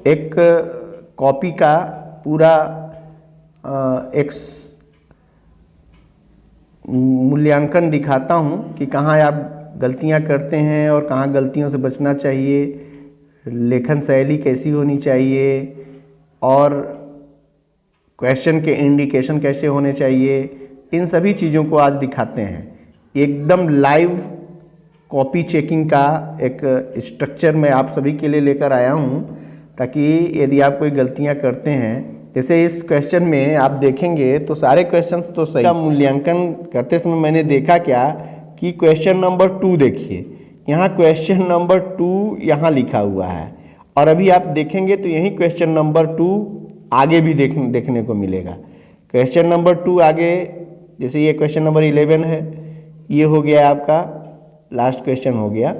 एक कॉपी का पूरा एक मूल्यांकन दिखाता हूँ कि कहाँ आप गलतियाँ करते हैं और कहाँ गलतियों से बचना चाहिए, लेखन शैली कैसी होनी चाहिए और क्वेश्चन के इंडिकेशन कैसे होने चाहिए, इन सभी चीज़ों को आज दिखाते हैं। एकदम लाइव कॉपी चेकिंग का एक स्ट्रक्चर मैं आप सभी के लिए लेकर आया हूँ, ताकि यदि आप कोई गलतियाँ करते हैं, जैसे इस क्वेश्चन में आप देखेंगे तो सारे क्वेश्चंस तो सही। मूल्यांकन करते समय मैंने देखा क्या कि क्वेश्चन नंबर 2 देखिए, यहाँ क्वेश्चन नंबर 2 यहाँ लिखा हुआ है और अभी आप देखेंगे तो यही क्वेश्चन नंबर 2 आगे भी देखने को मिलेगा। क्वेश्चन नंबर 2 आगे, जैसे ये क्वेश्चन नंबर 11 है, ये हो गया आपका लास्ट क्वेश्चन हो गया।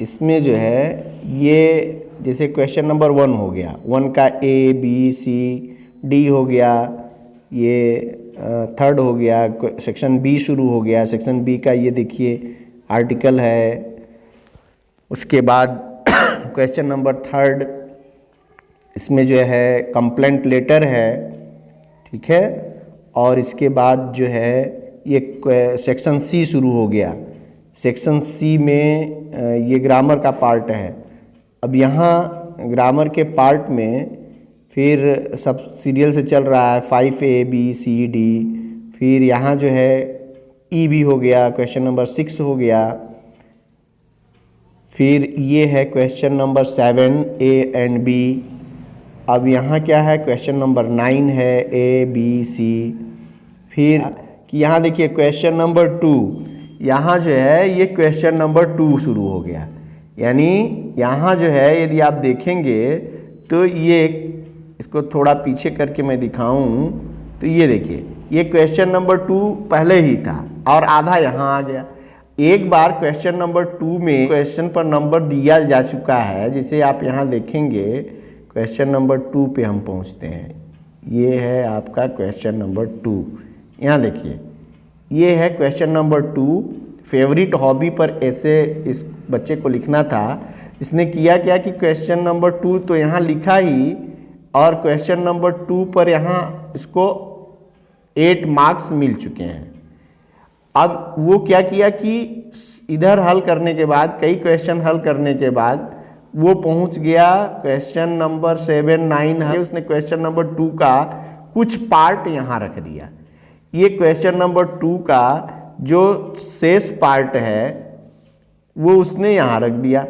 इसमें जो है ये जैसे क्वेश्चन नंबर 1 हो गया, 1 का A B C D हो गया, ये थर्ड हो गया, सेक्शन B शुरू हो गया। सेक्शन B का ये देखिए आर्टिकल है। उसके बाद क्वेश्चन नंबर 3 इसमें जो है कंप्लेंट लेटर है, ठीक है। और इसके बाद जो है ये सेक्शन C शुरू हो गया। सेक्शन C में ये ग्रामर का पार्ट है। अब यहाँ ग्रामर के पार्ट में फिर सब सीरियल से चल रहा है 5A B C D, फिर यहाँ जो है E भी हो गया, क्वेश्चन नंबर 6 हो गया। फिर ये है question number 7 A and B। अब यहाँ क्या है, क्वेश्चन नंबर 9 है A B C। फिर कि यहाँ देखिए क्वेश्चन नंबर 2, यहाँ जो है ये क्वेश्चन नंबर 2 शुरू हो गया। यानी यहाँ जो है यदि आप देखेंगे तो ये, इसको थोड़ा पीछे करके मैं दिखाऊं तो ये देखिए ये क्वेश्चन नंबर 2 पहले ही था और आधा यहाँ आ गया। एक बार क्वेश्चन नंबर 2 में क्वेश्चन पर नंबर दिया जा चुका है, जिसे आप यहाँ देखेंगे क्वेश्चन नंबर 2 पे हम पहुँचते हैं। ये है आपका क्वेश्चन नंबर 2, यहाँ देखिए ये है क्वेश्चन नंबर 2। फेवरेट हॉबी पर ऐसे इस बच्चे को लिखना था। इसने किया क्या कि क्वेश्चन नंबर 2 तो यहाँ लिखा ही, और क्वेश्चन नंबर 2 पर यहाँ इसको 8 मार्क्स मिल चुके हैं। अब वो क्या किया कि इधर हल करने के बाद, कई क्वेश्चन हल करने के बाद वो पहुंच गया क्वेश्चन नंबर 7 9 है। उसने क्वेश्चन नंबर 2 का कुछ पार्ट यहाँ रख दिया। ये क्वेश्चन नंबर 2 का जो शेष पार्ट है वो उसने यहाँ रख दिया।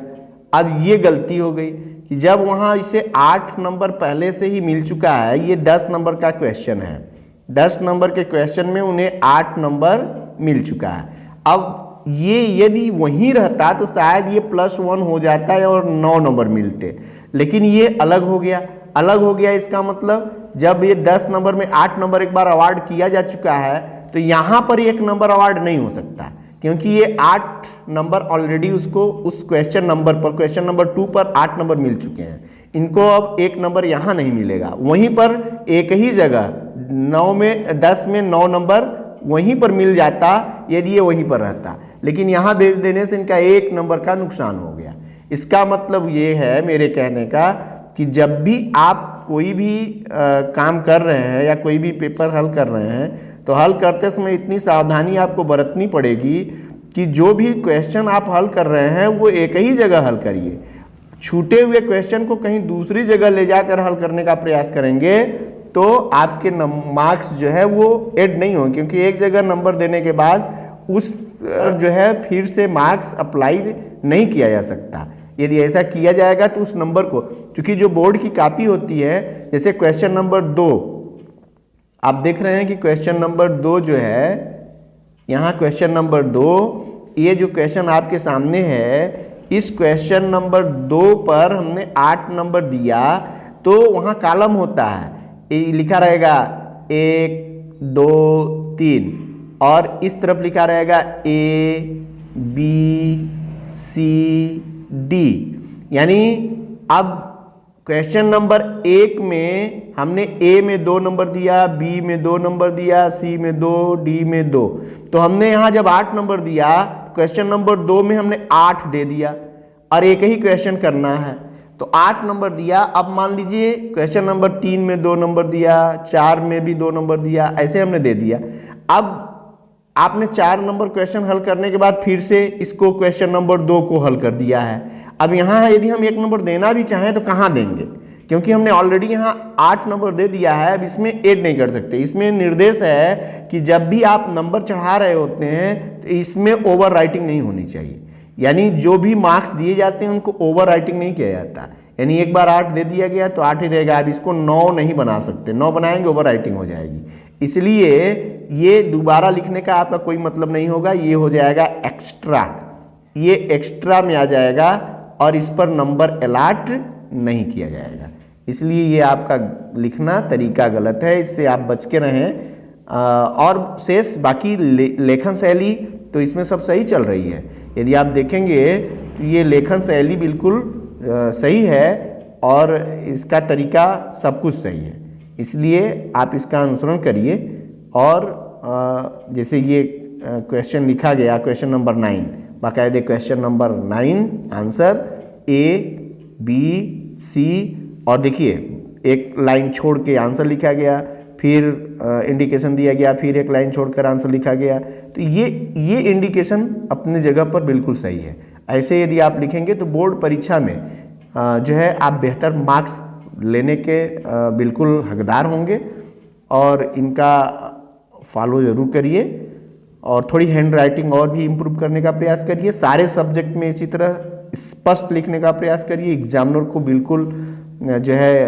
अब ये गलती हो गई कि जब वहाँ इसे 8 नंबर पहले से ही मिल चुका है, ये 10 नंबर का क्वेश्चन है, 10 नंबर के क्वेश्चन में उन्हें 8 नंबर मिल चुका है। अब ये यदि वहीं रहता तो शायद ये +1 हो जाता है और 9 नंबर मिलते, लेकिन ये अलग हो गया। अलग हो गया इसका मतलब जब ये 10 नंबर में 8 नंबर एक बार अवार्ड किया जा चुका है तो यहाँ पर 1 नंबर अवार्ड नहीं हो सकता, क्योंकि ये 8 नंबर ऑलरेडी उसको उस क्वेश्चन नंबर पर, क्वेश्चन नंबर 2 पर 8 नंबर मिल चुके हैं। इनको अब 1 नंबर यहाँ नहीं मिलेगा। वहीं पर एक ही जगह 10 में 9 नंबर वहीं पर मिल जाता यदि ये वहीं पर रहता, लेकिन यहाँ भेज देने से इनका 1 नंबर का नुकसान हो गया। इसका मतलब ये है मेरे कहने का कि जब भी आप कोई भी काम कर रहे हैं या कोई भी पेपर हल कर रहे हैं तो हल करते समय इतनी सावधानी आपको बरतनी पड़ेगी कि जो भी क्वेश्चन आप हल कर रहे हैं वो एक ही जगह हल करिए। छूटे हुए क्वेश्चन को कहीं दूसरी जगह ले जाकर हल करने का प्रयास करेंगे तो आपके मार्क्स जो है वो ऐड नहीं होंगे, क्योंकि एक जगह नंबर देने के बाद उस जो है फिर से मार्क्स अप्लाई नहीं किया जा सकता। यदि ऐसा किया जाएगा तो उस नंबर को, क्योंकि जो बोर्ड की कॉपी होती है, जैसे क्वेश्चन नंबर 2 आप देख रहे हैं कि क्वेश्चन नंबर 2 जो है, यहाँ क्वेश्चन नंबर 2, ये जो क्वेश्चन आपके सामने है, इस क्वेश्चन नंबर 2 पर हमने 8 नंबर दिया तो वहाँ कॉलम होता है, लिखा रहेगा 1 2 3 और इस तरफ लिखा रहेगा A B C D। यानी अब क्वेश्चन नंबर 1 में हमने A में 2 नंबर दिया, B में 2 नंबर दिया, C में 2, D में 2, तो हमने यहाँ जब 8 नंबर दिया, क्वेश्चन नंबर 2 में हमने 8 दे दिया और एक ही क्वेश्चन करना है। तो 8 नंबर दिया। अब मान लीजिए क्वेश्चन नंबर 3 में 2 नंबर दिया, 4 में भी 2 नंबर दिया, ऐसे हमने दे दिया। अब आपने 4 नंबर क्वेश्चन हल करने के बाद फिर से इसको क्वेश्चन नंबर 2 को हल कर दिया है। अब यहाँ यदि हम 1 नंबर देना भी चाहें तो कहाँ देंगे, क्योंकि हमने ऑलरेडी यहाँ 8 नंबर दे दिया है। अब इसमें ऐड नहीं कर सकते। इसमें निर्देश है कि जब भी आप नंबर चढ़ा रहे होते हैं तो इसमें ओवर राइटिंग नहीं होनी चाहिए, यानी जो भी मार्क्स दिए जाते हैं उनको ओवर राइटिंग नहीं किया जाता। यानी एक बार 8 दे दिया गया तो 8 ही रहेगा। अब इसको 9 नहीं बना सकते, 9 बनाएंगे ओवर राइटिंग हो जाएगी। इसलिए ये दोबारा लिखने का आपका कोई मतलब नहीं होगा, ये हो जाएगा एक्स्ट्रा, ये एक्स्ट्रा में आ जाएगा और इस पर नंबर अलॉट नहीं किया जाएगा। इसलिए ये आपका लिखना तरीका गलत है, इससे आप बच के रहें। और शेष बाकी लेखन शैली तो इसमें सब सही चल रही है। यदि आप देखेंगे तो ये लेखन शैली बिल्कुल सही है और इसका तरीका सब कुछ सही है। इसलिए आप इसका अनुसरण करिए। और जैसे ये क्वेश्चन लिखा गया, क्वेश्चन नंबर 9, बाकायदे question number 9 answer A, B, C, और देखिए एक लाइन छोड़ के आंसर लिखा गया, फिर इंडिकेशन दिया गया, फिर एक लाइन छोड़कर आंसर लिखा गया। तो ये इंडिकेशन अपने जगह पर बिल्कुल सही है। ऐसे यदि आप लिखेंगे तो बोर्ड परीक्षा में जो है आप बेहतर मार्क्स लेने के बिल्कुल हकदार होंगे। और इनका फॉलो ज़रूर करिए और थोड़ी हैंड राइटिंग और भी इम्प्रूव करने का प्रयास करिए। सारे सब्जेक्ट में इसी तरह स्पष्ट लिखने का प्रयास करिए। एग्जामिनर को बिल्कुल जो है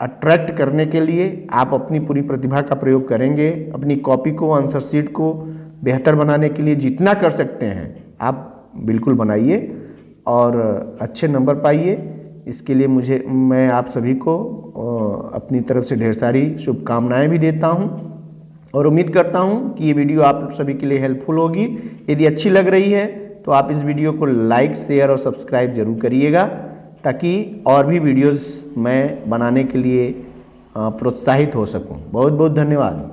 अट्रैक्ट करने के लिए आप अपनी पूरी प्रतिभा का प्रयोग करेंगे। अपनी कॉपी को, आंसर शीट को बेहतर बनाने के लिए जितना कर सकते हैं आप बिल्कुल बनाइए और अच्छे नंबर पाइए। इसके लिए मैं आप सभी को अपनी तरफ से ढेर सारी शुभकामनाएं भी देता हूं और उम्मीद करता हूं कि ये वीडियो आप सभी के लिए हेल्पफुल होगी। यदि अच्छी लग रही है तो आप इस वीडियो को लाइक, शेयर और सब्सक्राइब जरूर करिएगा, ताकि और भी वीडियोस मैं बनाने के लिए प्रोत्साहित हो सकूं। बहुत बहुत धन्यवाद।